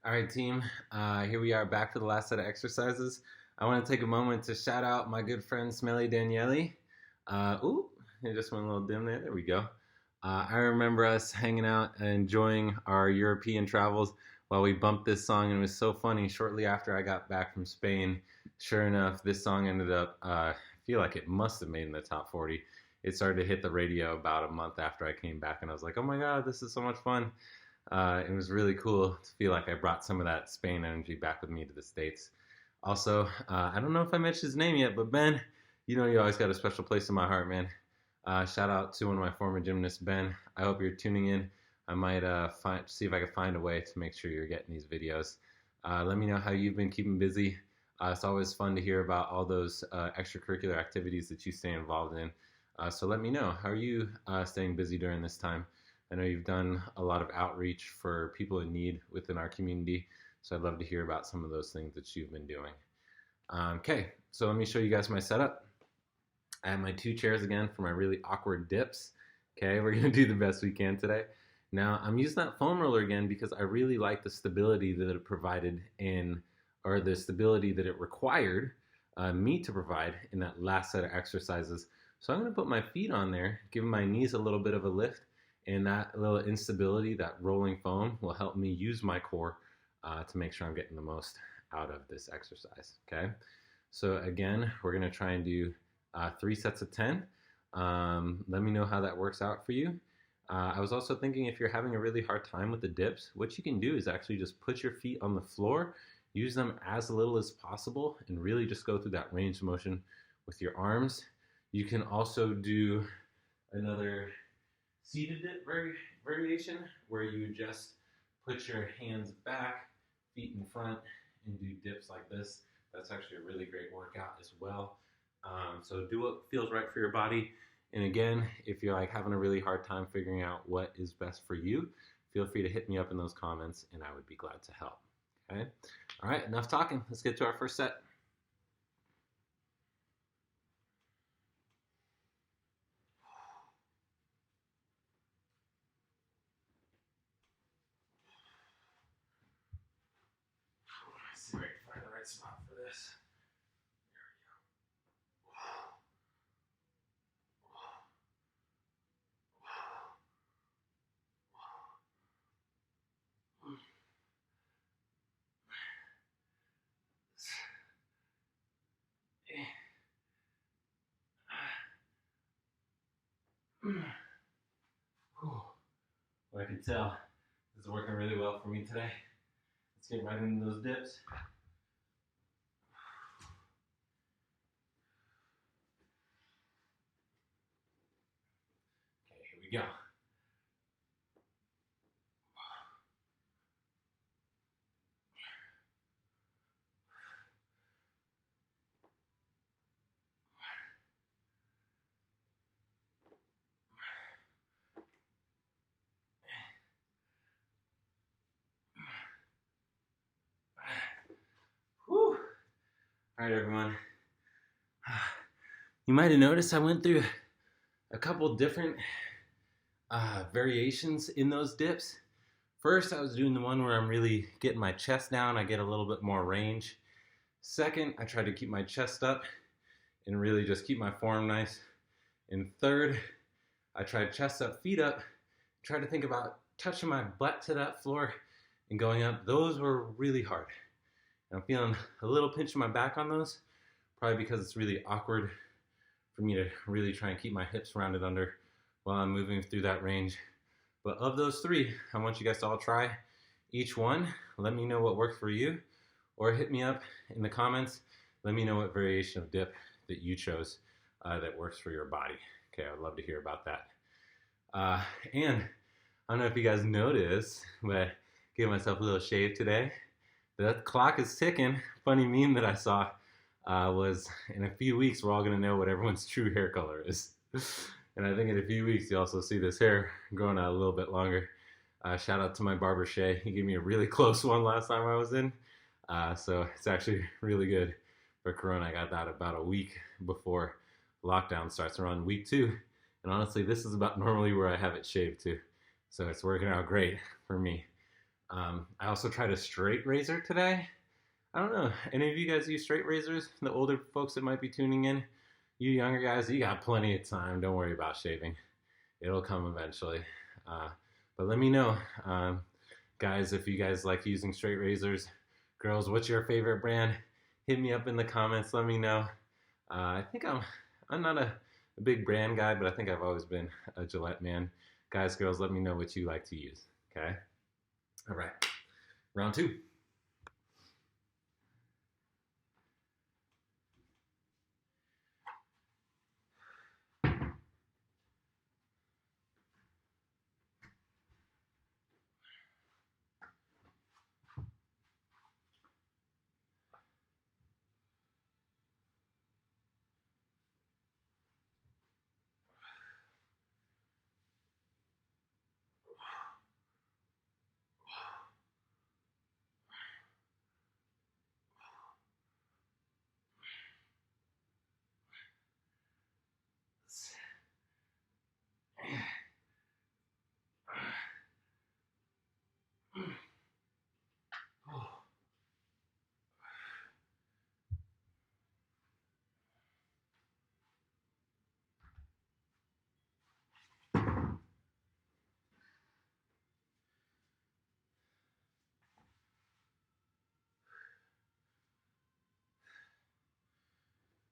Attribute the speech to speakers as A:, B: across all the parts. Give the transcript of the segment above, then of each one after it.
A: All right, team. Here we are back for the last set of exercises. I want to take a moment to shout out my good friend Smelly Daniele. Ooh, it just went a little dim there. There we go. I remember us hanging out and enjoying our European travels while we bumped this song, and it was so funny. Shortly after I got back from Spain, sure enough, this song ended up, I feel like it must have made in the top 40. It started to hit the radio about a month after I came back, and I was like, oh my God, this is so much fun. It was really cool to feel like I brought some of that Spain energy back with me to the States. Also, I don't know if I mentioned his name yet, but Ben, you know you always got a special place in my heart, man. Shout out to one of my former gymnasts, Ben. I hope you're tuning in. I might see if I can find a way to make sure you're getting these videos. Let me know how you've been keeping busy. It's always fun to hear about all those extracurricular activities that you stay involved in. So let me know, how are you staying busy during this time? I know you've done a lot of outreach for people in need within our community, so I'd love to hear about some of those things that you've been doing. Okay, so let me show you guys my setup. I have my two chairs again for my really awkward dips. Okay, we're gonna do the best we can today. Now, I'm using that foam roller again because I really like the stability that it provided or the stability that it required me to provide in that last set of exercises. So I'm gonna put my feet on there, give my knees a little bit of a lift, and that little instability, that rolling foam, will help me use my core to make sure I'm getting the most out of this exercise, okay? So again, we're gonna try and do 3 sets of 10. Let me know how that works out for you. I was also thinking, if you're having a really hard time with the dips, what you can do is actually just put your feet on the floor, use them as little as possible, and really just go through that range of motion with your arms. You can also do another seated dip variation where you just put your hands back, feet in front, and do dips like this. That's actually a really great workout as well. So do what feels right for your body. And again, if you're like having a really hard time figuring out what is best for you, feel free to hit me up in those comments and I would be glad to help. Okay? All right, enough talking. Let's get to our first set. Let's see if I can find the right spot for this. Well, I can tell this is working really well for me today. Let's get right into those dips. Okay, here we go. Whew. All right, everyone. You might have noticed I went through a couple different variations in those dips. First, I was doing the one where I'm really getting my chest down. I get a little bit more range. Second, I tried to keep my chest up and really just keep my form nice. And third, I tried chest up, feet up, tried to think about touching my butt to that floor and going up. Those were really hard. I'm feeling a little pinch in my back on those, probably because it's really awkward for me to really try and keep my hips rounded under while I'm moving through that range. But of those three, I want you guys to all try each one. Let me know what worked for you, or hit me up in the comments. Let me know what variation of dip that you chose that works for your body. Okay, I would love to hear about that. And I don't know if you guys noticed, but I gave myself a little shave today. The clock is ticking. Funny meme that I saw was, in a few weeks, we're all going to know what everyone's true hair color is. And I think in a few weeks, you also see this hair growing out a little bit longer. Shout out to my barber, Shay. He gave me a really close one last time I was in. So it's actually really good for Corona. I got that about a week before lockdown starts, around week 2. And honestly, this is about normally where I have it shaved too. So it's working out great for me. I also tried a straight razor today. I don't know. Any of you guys use straight razors? The older folks that might be tuning in, you younger guys, you got plenty of time. Don't worry about shaving. It'll come eventually. Uh, but let me know, guys, if you guys like using straight razors. Girls, what's your favorite brand? Hit me up in the comments. Let me know. I think I'm not a big brand guy, but I think I've always been a Gillette man. Guys, girls, let me know what you like to use. Okay. All right. Round two.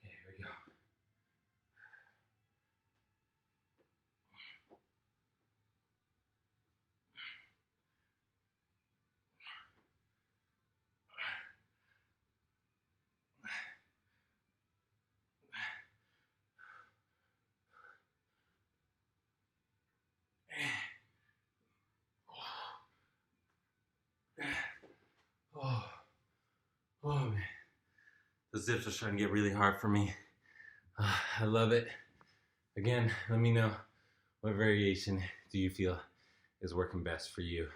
A: Here we go. Oh, oh man. Those dips are starting to get really hard for me. I love it. Again, let me know what variation do you feel is working best for you.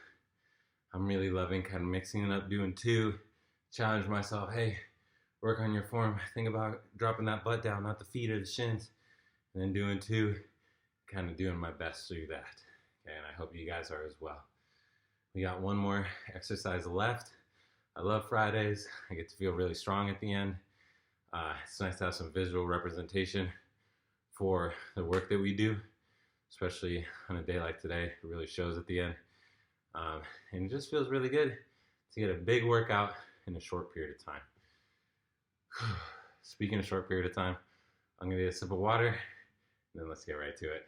A: I'm really loving kind of mixing it up, doing two, challenge myself. Hey, work on your form. Think about dropping that butt down, not the feet or the shins. And then doing two, kind of doing my best through that. Okay, and I hope you guys are as well. We got one more exercise left. I love Fridays. I get to feel really strong at the end. It's nice to have some visual representation for the work that we do, especially on a day like today. It really shows at the end. And it just feels really good to get a big workout in a short period of time. Speaking of short period of time, I'm gonna get a sip of water, and then let's get right to it.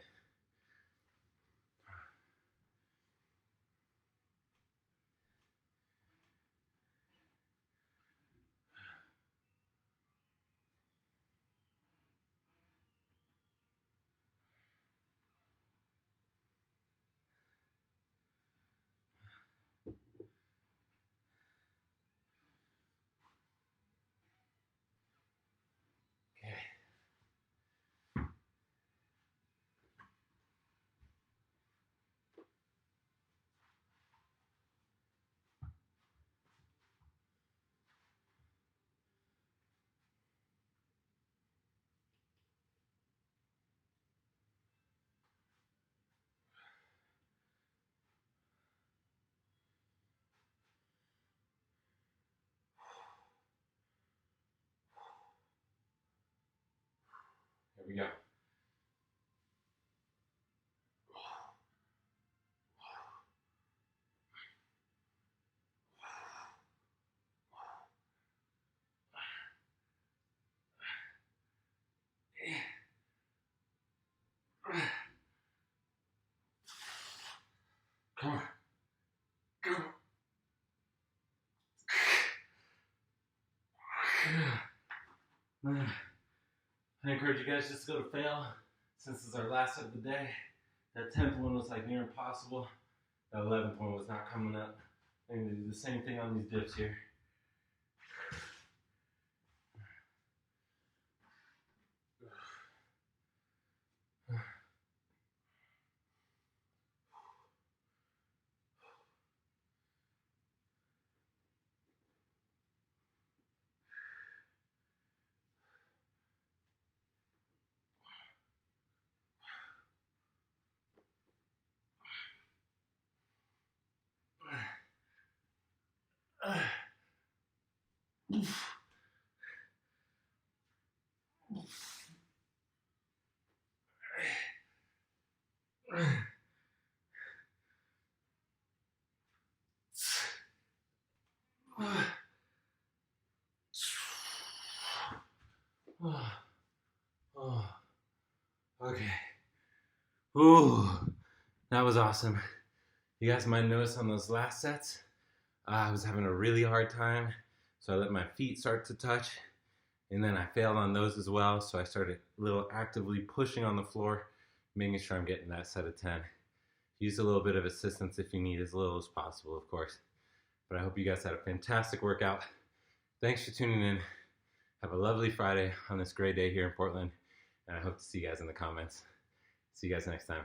A: Okay. Here we go. Come on. Go. I encourage you guys just to go to fail since it's our last of the day. That 10th one was like near impossible. That 11th one was not coming up. I'm going to do the same thing on these dips here. Okay. Ooh, that was awesome. You guys might notice on those last sets, I was having a really hard time, so I let my feet start to touch, and then I failed on those as well, so I started a little actively pushing on the floor, making sure I'm getting that set of 10. Use a little bit of assistance if you need, as little as possible, of course. But I hope you guys had a fantastic workout. Thanks for tuning in. Have a lovely Friday on this great day here in Portland, and I hope to see you guys in the comments. See you guys next time.